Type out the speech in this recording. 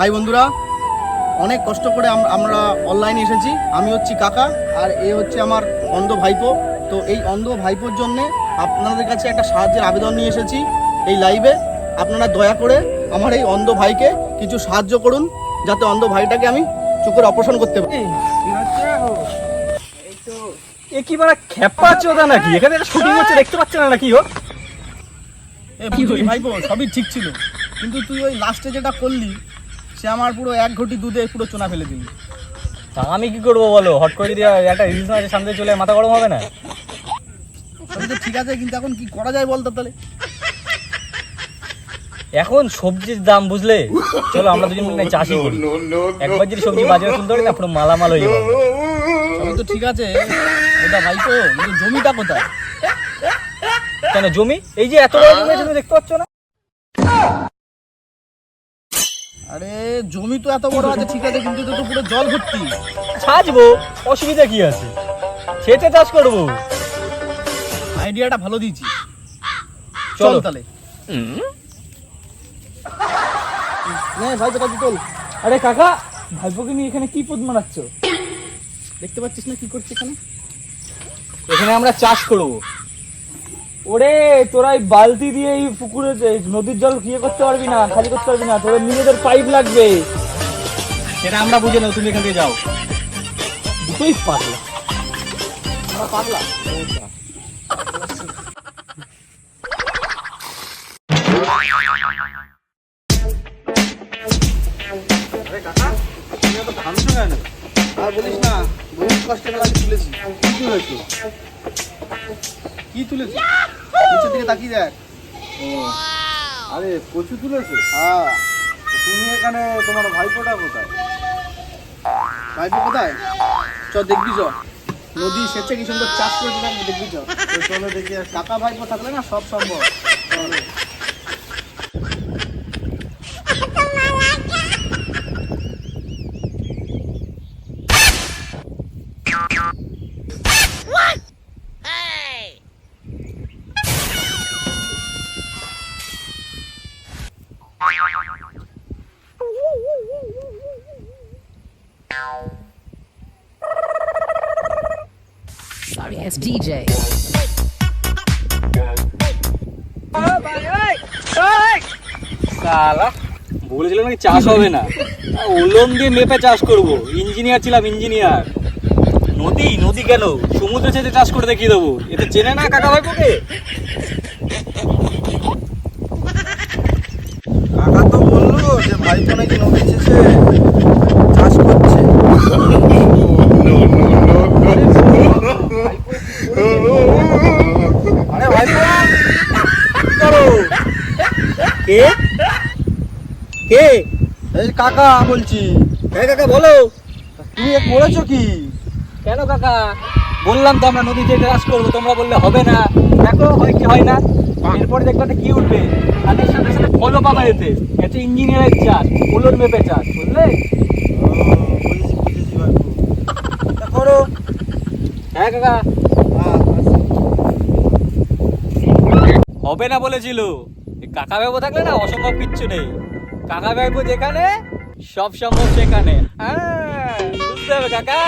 High বন্ধুরা, অনেক কষ্ট করে আমরা অনলাইনে এসেছি। আমি হচ্ছি কাকা আর এ হচ্ছে আমার অন্ধ ভাইপো। তো এই অন্ধ ভাইপোর জন্যে আপনাদের কাছে একটা সাহায্যের আবেদন নিয়ে এসেছি এই লাইভে। আপনারা দয়া করে আমার এই অন্ধ ভাইকে কিছু সাহায্য করুন, যাতে অন্ধ ভাইটাকে আমি চোখের অপারেশন করতে পারি। এ কি বাড়া খেপা চোদা নাকি? এখানে শুটিং হচ্ছে দেখতে পাচ্ছ না নাকি? ভাইপো সবই ঠিক ছিল, কিন্তু তুই ওই লাস্টে যেটা করলি সে আমার পুরো এক ঘটি দুধে পুরো চোনা ফেলে দিলি। তা আমি কি করবো বলো? হট করে যদি একটা রিলস আছে সামনে চলে মাথা গরম হবে না? সবই তো ঠিক আছে, কিন্তু এখন কি করা যায় বলতো তাহলে? এখন সবজির দাম বুঝলে, চলো আমরা দুজন মিলে চাষই করি। একবার যদি সবজি বাজারে তুলতে পারি না, পুরো মালামাল হয়ে যাবে। সবই তো ঠিক আছে, ওটা ভাইপো, কিন্তু জমিটা কোথায়? কেন জমি? এই যে এত বড় জমি তুমি দেখতে পাচ্ছ না? আরে জমি তো এত বড় আছে ঠিক আছে, কিন্তু তো পুরো জল ভর্তি। ছাঁচবো, অসুবিধা কি আছে? সেটা চাষ করবো। আইডিয়াটা ভালো দিয়েছি, চল চলো তাহলে। নে ভাইপোটা তুই তোল। আরে কাকা, ভাইপোকে নিয়ে এখানে কি পদ মারাচ্ছ? দেখতে পাচ্ছিস না কি করছে এখানে? এখানে আমরা চাষ করব। ওরে তোরা এই বালতি দিয়ে এই পুকুরে নদীর জল ইয়ে করতে পারবি না, খালি করতে পারবি না, তোদের নিজেদের পাইপ লাগবে। সেটা আমরা বুঝে নেব, তুমি এখান থেকে যাও। দুটোই পাগলা। আমরা পাগলা। আরে কাকা, তুমি তো থামছো কেন? আর বলিস না, বহুত কষ্টে মেলা তুলেছি। কি তুলেছো? কি তুলেছো? নিচের দিকে তাকিয়ে দেখ। আরে কচু তুলেছো? হ্যাঁ। তুমি এখানে, তোমার ভাইপোটা কোথায়? ভাইপো কোথায়? চ দেখবি, চ নদী সেচে কি সুন্দর চাষ করেছে, দেখবি চ। তো চলো দেখি আসি। কাকা ভাইপো থাকলে না সব সম্ভব। চলো। Sorry, it's DJ. শালা বলেছিলাম নাকি চাষ হবে না, উলম দিয়ে মেপে চাষ করব। ইঞ্জিনিয়ার ছিলাম, ইঞ্জিনিয়ার। নদী নদী কেন, সমুদ্রে ছেড়ে চাষ করে দেখিয়ে দেবো। এতে চেনে না কাকা ভাইপোকে? কাকা তো বললো যে ভাইপো নাকি নদী শেষে চাষ করছে। আরে ভাইপো করো। কে কে? এই কাকা বলছি। হ্যাঁ কাকা বলো। তুমি এ করেছো কি? কেন কাকা? বললাম তো আমরা নদীতে চাষ করবো, তোমরা বললে হবে না। দেখো হয় কি হয় না। এরপরে দেখবে কি উঠবে, তাদের সাথে সাথে ফলো পাবা। এতে এটা ইঞ্জিনিয়ারের চাষ, উলন মেপে চাষ, বুঝলে? বুঝেছি ভাইপো। তা করো। হ্যাঁ কাকা। হবে না বলেছিল। এই কাকা ভাইপো থাকলে না অসম্ভব কিচ্ছু নেই। কাকা ভাইপো যেখানে সব সম্ভব সেখানে। হ্যাঁ বুঝতে হবে কাকা।